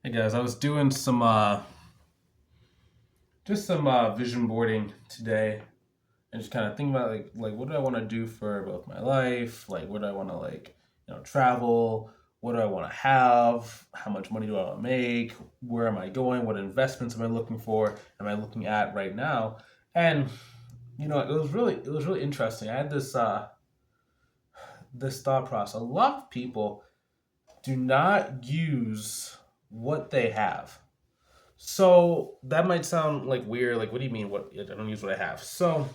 Hey guys, I was doing some just some vision boarding today and just kind of thinking about like what do I want to do for both my life? Like what do I want to travel? What do I want to have? How much money do I want to make? Where am I going? What investments am I looking for? Am I looking at right now? And it was really interesting. I had this thought process. A lot of people do not use what they have. So that might sound like weird. Like, what do you mean? What I don't use what I have? So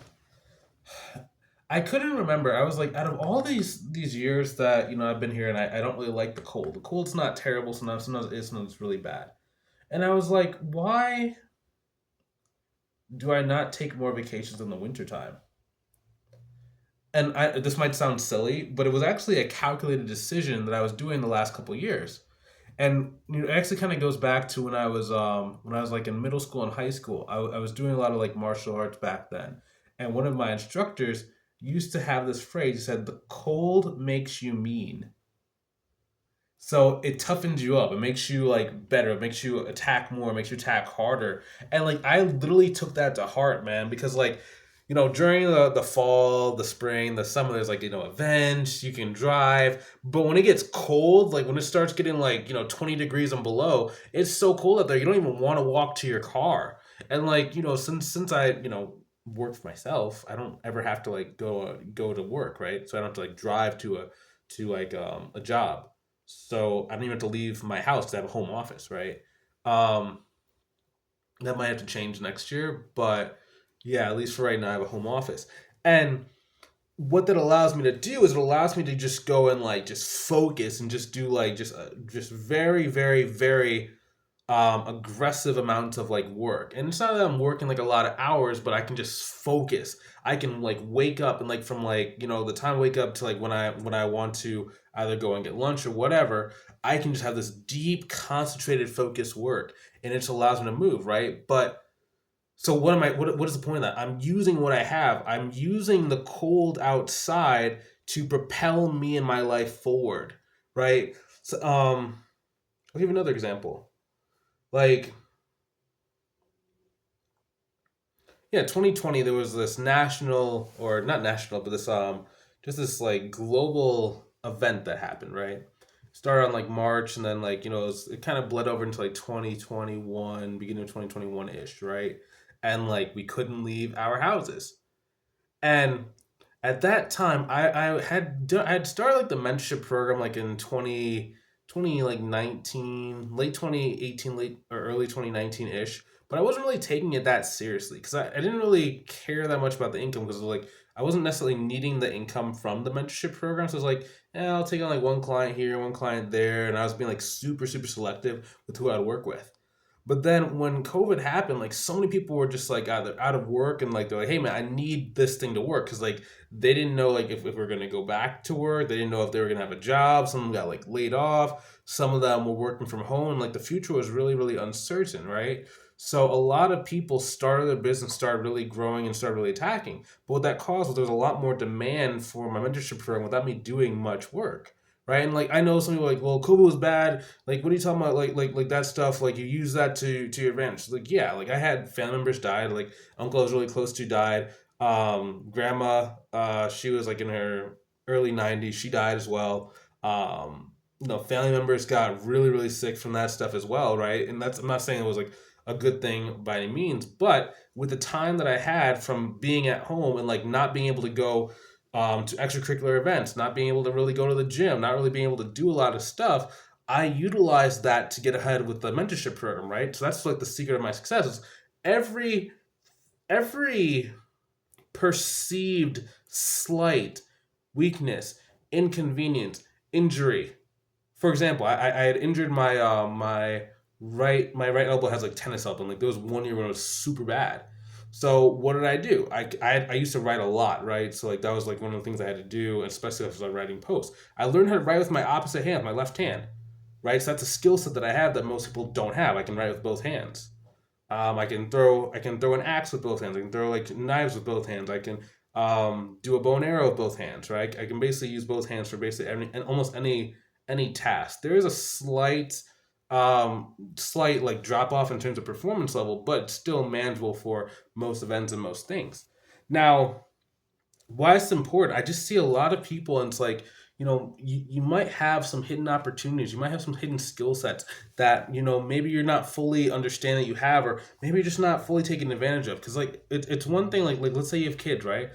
I couldn't remember. I was like, out of all these years that I've been here, and I don't really like the cold. The cold's not terrible. Sometimes it is. Sometimes it's really bad. And I was like, why do I not take more vacations in the wintertime? And this might sound silly, but it was actually a calculated decision that I was doing the last couple of years. And it actually kind of goes back to when I was like in middle school and high school. I was doing a lot of like martial arts back then, and one of my instructors used to have this phrase. He said, "The cold makes you mean." So it toughens you up. It makes you like better. It makes you attack more. It makes you attack harder. And like I literally took that to heart, man, because like during the fall, the spring, the summer, there's like events. You can drive, but when it gets cold, like when it starts getting like 20 degrees and below, it's so cold out there. You don't even want to walk to your car. And like since I work for myself, I don't ever have to like go to work, right? So I don't have to like drive to a job, so I don't even have to leave my house because I have a home office, right? Um, that might have to change next year, but yeah, at least for right now, I have a home office. And what that allows me to do is it allows me to just go and like just focus and just do like just very very very aggressive amounts of like work. And it's not that I'm working like a lot of hours, but I can just focus. I can like wake up and like from like the time I wake up to like when I want to either go and get lunch or whatever, I can just have this deep concentrated focus work, and it just allows me to move, right? But so what is the point of that? I'm using what I have. I'm using the cold outside to propel me and my life forward, right? So I'll give another example. Like, yeah, 2020 there was this national, or not national, but this just this like global event that happened, right? Started on like March, and then like it kind of bled over into like 2021, beginning of 2021 ish, right? And like we couldn't leave our houses. And at that time, I had started like the mentorship program like in 2020, like 19, late 2018, late or early 2019 ish. But I wasn't really taking it that seriously because I didn't really care that much about the income, because like I wasn't necessarily needing the income from the mentorship program. So I was like, yeah, I'll take on like one client here, one client there, and I was being like super super selective with who I'd work with. But then when COVID happened, like so many people were just like either out of work, and like they're like, hey man, I need this thing to work, because like they didn't know like if we are gonna go back to work. They didn't know if they were gonna have a job. Some of them got like laid off. Some of them were working from home. Like the future was really, really uncertain, right? So a lot of people started their business, started really growing and started really attacking. But what that caused was there was a lot more demand for my mentorship program without me doing much work. Right. And like I know some people are like, well, COVID was bad. Like, what are you talking about? Like that stuff. Like, you use that to your advantage. Like, yeah. Like, I had family members died. Like, uncle I was really close to died. Grandma, she was like in her early 90s. She died as well. Family members got really really sick from that stuff as well. Right. And I'm not saying it was like a good thing by any means, but with the time that I had from being at home and like not being able to go to extracurricular events, not being able to really go to the gym, not really being able to do a lot of stuff, I utilized that to get ahead with the mentorship program, right? So that's like the secret of my success is every every perceived slight weakness, inconvenience, injury. For example, I had injured my right elbow has like tennis elbow. And like there was one year when it was super bad. So what did I do? I used to write a lot, right? So like that was like one of the things I had to do, especially if I was writing posts. I learned how to write with my opposite hand, my left hand, right? So that's a skill set that I have that most people don't have. I can write with both hands. I can throw an axe with both hands. I can throw like knives with both hands. I can do a bow and arrow with both hands, right? I can basically use both hands for basically and almost any task. There is a slight slight like drop off in terms of performance level, but still manageable for most events and most things. Now, why it's important, I just see a lot of people, and it's like, you might have some hidden opportunities, you might have some hidden skill sets that, maybe you're not fully understanding that you have, or maybe you're just not fully taking advantage of. Because like it's one thing, like let's say you have kids, right?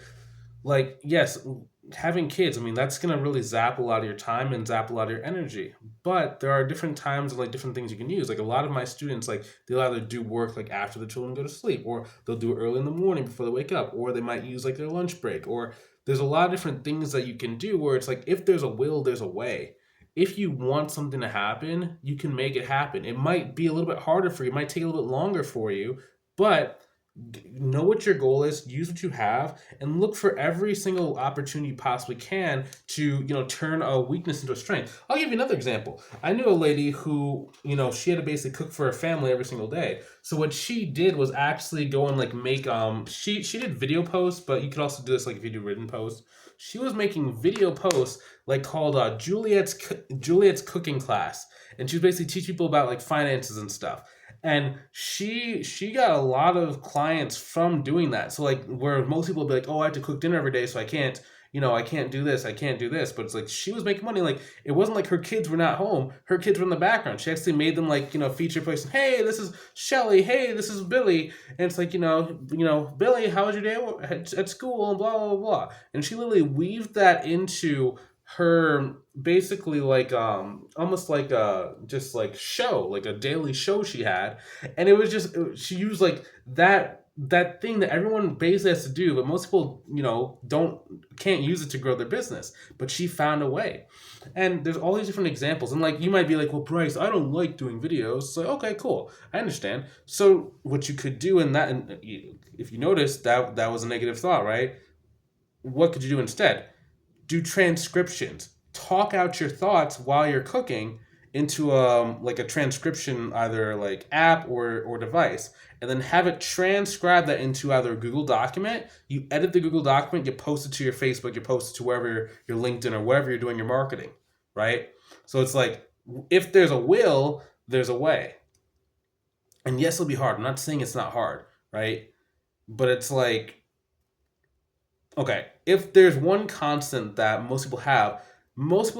Like, yes, having kids, I mean, that's gonna really zap a lot of your time and zap a lot of your energy. But there are different times and like different things you can use. Like a lot of my students, like they'll either do work like after the children go to sleep, or they'll do it early in the morning before they wake up, or they might use like their lunch break, or there's a lot of different things that you can do where it's like if there's a will, there's a way. If you want something to happen, you can make it happen. It might be a little bit harder for you, it might take a little bit longer for you, but know what your goal is, use what you have, and look for every single opportunity you possibly can to, turn a weakness into a strength. I'll give you another example. I knew a lady who, she had to basically cook for her family every single day. So what she did was actually go and like make she did video posts, but you could also do this like if you do written posts. She was making video posts like called Juliet's cooking class, and she was basically teach people about like finances and stuff. And she got a lot of clients from doing that. So like where most people would be like, oh, I have to cook dinner every day, so I can't, I can't do this, I can't do this. But it's like she was making money. Like it wasn't like her kids were not home. Her kids were in the background. She actually made them like, feature person. Hey, this is Shelly. Hey, this is Billy. And it's like, Billy, how was your day at school? And blah blah blah. And she literally weaved that into her basically like almost like a just like show, like a daily show she had. And it was just she used like that thing that everyone basically has to do, but most people, don't can't use it to grow their business, but she found a way. And there's all these different examples, and like you might be like, well, Bryce, I don't like doing videos. So okay, cool, I understand. So what you could do in that, and if you notice that was a negative thought, right? What could you do instead? Do transcriptions. Talk out your thoughts while you're cooking into like a transcription either like app or device, and then have it transcribe that into either a Google document. You edit the Google document, you post it to your Facebook, you post it to wherever your LinkedIn or wherever you're doing your marketing, right? So it's like if there's a will, there's a way. And yes, it'll be hard. I'm not saying it's not hard, right? But it's like, okay, if there's one constant that most people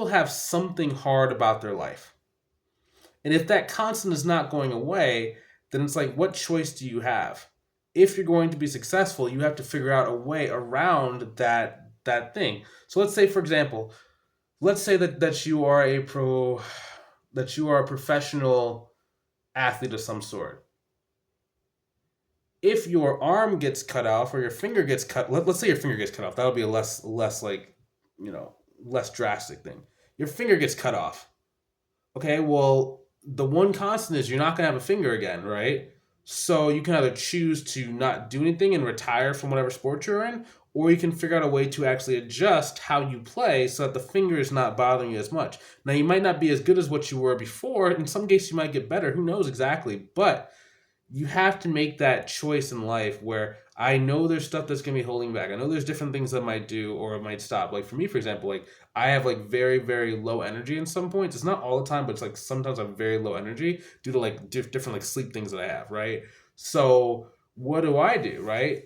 have something hard about their life. And if that constant is not going away, then it's like, what choice do you have? If you're going to be successful, you have to figure out a way around that thing. So let's say, for example, let's say that you are a professional athlete of some sort. If your arm gets cut off or your finger gets cut, let's say your finger gets cut off. That'll be a less like, less drastic thing. Your finger gets cut off. Okay, well, the one constant is you're not gonna have a finger again, right? So you can either choose to not do anything and retire from whatever sport you're in, or you can figure out a way to actually adjust how you play so that the finger is not bothering you as much. Now you might not be as good as what you were before. In some cases you might get better. Who knows exactly? But you have to make that choice in life where I know there's stuff that's gonna be holding back. I know there's different things that might do or it might stop. Like for me, for example, like I have like very, very low energy in some points. It's not all the time, but it's like sometimes I have very low energy due to like different like sleep things that I have, right? So what do I do, right?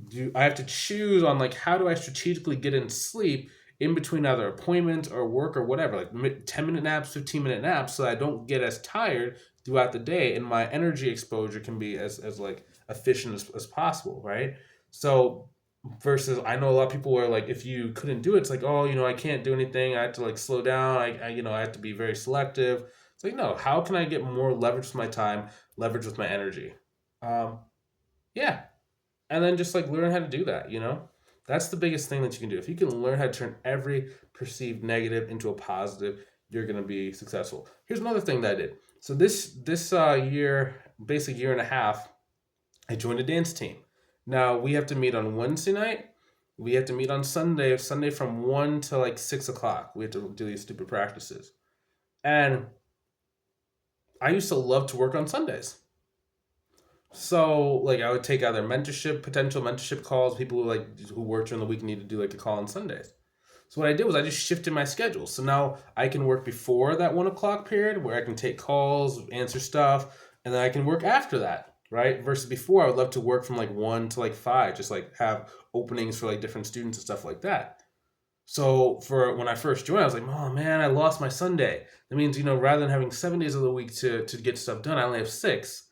Do I have to choose on like how do I strategically get in sleep in between either appointments or work or whatever, like 10-minute naps, 15-minute naps, so I don't get as tired throughout the day and my energy exposure can be as like efficient as possible, right? So versus I know a lot of people were like if you couldn't do it, it's like, oh, I can't do anything, I have to like slow down, I have to be very selective. It's like, no, how can I get more leverage with my time, leverage with my energy? um yeah, and then just like learn how to do that. That's the biggest thing that you can do. If you can learn how to turn every perceived negative into a positive, you're going to be successful. Here's another thing that I did. So this year, basically year and a half, I joined a dance team. Now we have to meet on Wednesday night, we have to meet on Sunday from 1 to like 6 o'clock. We have to do these stupid practices. And I used to love to work on Sundays. So like I would take either potential mentorship calls, people who work during the week need to do like a call on Sundays. So what I did was I just shifted my schedule. So now I can work before that 1 o'clock period where I can take calls, answer stuff, and then I can work after that, right? Versus before, I would love to work from like 1 to like 5, just like have openings for like different students and stuff like that. So for when I first joined, I was like, oh man, I lost my Sunday. That means, rather than having 7 days of the week to get stuff done, I only have six.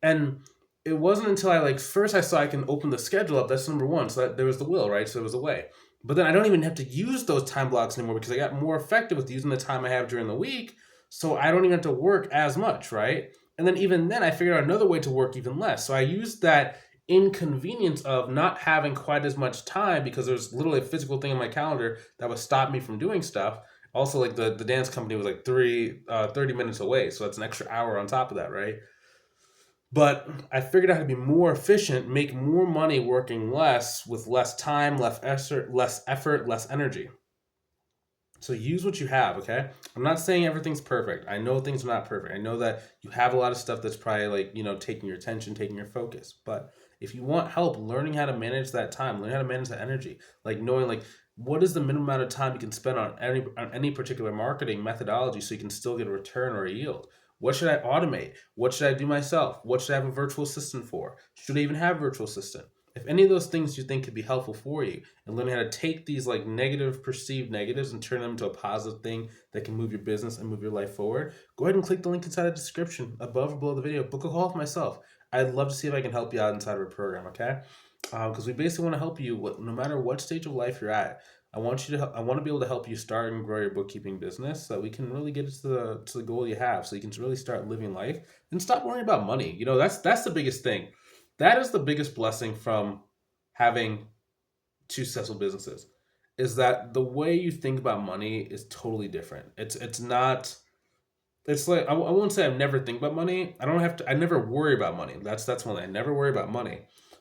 And it wasn't until I like first I saw I can open the schedule up. That's number one. So that there was the will, right? So there was a way. But then I don't even have to use those time blocks anymore because I got more effective with using the time I have during the week. So I don't even have to work as much, right? And then even then I figured out another way to work even less. So I used that inconvenience of not having quite as much time because there's literally a physical thing on my calendar that would stop me from doing stuff. Also, like the dance company was like 30 minutes away. So that's an extra hour on top of that, right? But I figured out how to be more efficient, make more money working less with less time, less effort, less energy. So use what you have, okay? I'm not saying everything's perfect. I know things are not perfect. I know that you have a lot of stuff that's probably like, taking your attention, taking your focus. But if you want help learning how to manage that time, learn how to manage that energy, like knowing like what is the minimum amount of time you can spend on any particular marketing methodology so you can still get a return or a yield. What should I automate? What should I do myself? What should I have a virtual assistant for? Should I even have a virtual assistant? If any of those things you think could be helpful for you, and learning how to take these like negative perceived negatives and turn them into a positive thing that can move your business and move your life forward, go ahead and click the link inside the description above or below the video. Book a call with myself. I'd love to see if I can help you out inside of a program, okay? Because we basically want to help you no matter what stage of life you're at. I want to be able to help you start and grow your bookkeeping business so that we can really get to the goal you have, so you can really start living life and stop worrying about money. That's the biggest thing. That is the biggest blessing from having two successful businesses, is that the way you think about money is totally different. It's not. It's like I won't say I never think about money. I don't have to. I never worry about money. That's one thing. I never worry about money,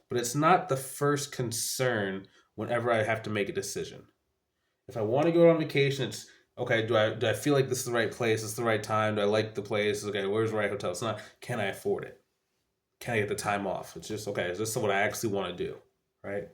but it's not the first concern whenever I have to make a decision. If I want to go on vacation, it's okay. Do I feel like this is the right place? It's the right time. Do I like the place? Okay, where's the right hotel? It's not. Can I afford it? Can I get the time off? It's just okay. Is this what I actually want to do? Right.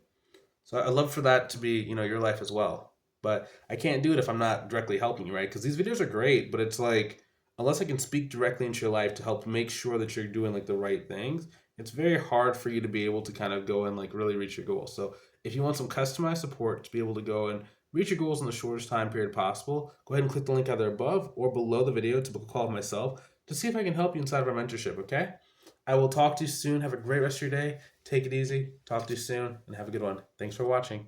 So I'd love for that to be, your life as well. But I can't do it if I'm not directly helping you, right? Because these videos are great, but it's like unless I can speak directly into your life to help make sure that you're doing like the right things, it's very hard for you to be able to kind of go and like really reach your goals. So if you want some customized support to be able to go and reach your goals in the shortest time period possible, go ahead and click the link either above or below the video to book a call with myself to see if I can help you inside of our mentorship, okay? I will talk to you soon. Have a great rest of your day. Take it easy. Talk to you soon and have a good one. Thanks for watching.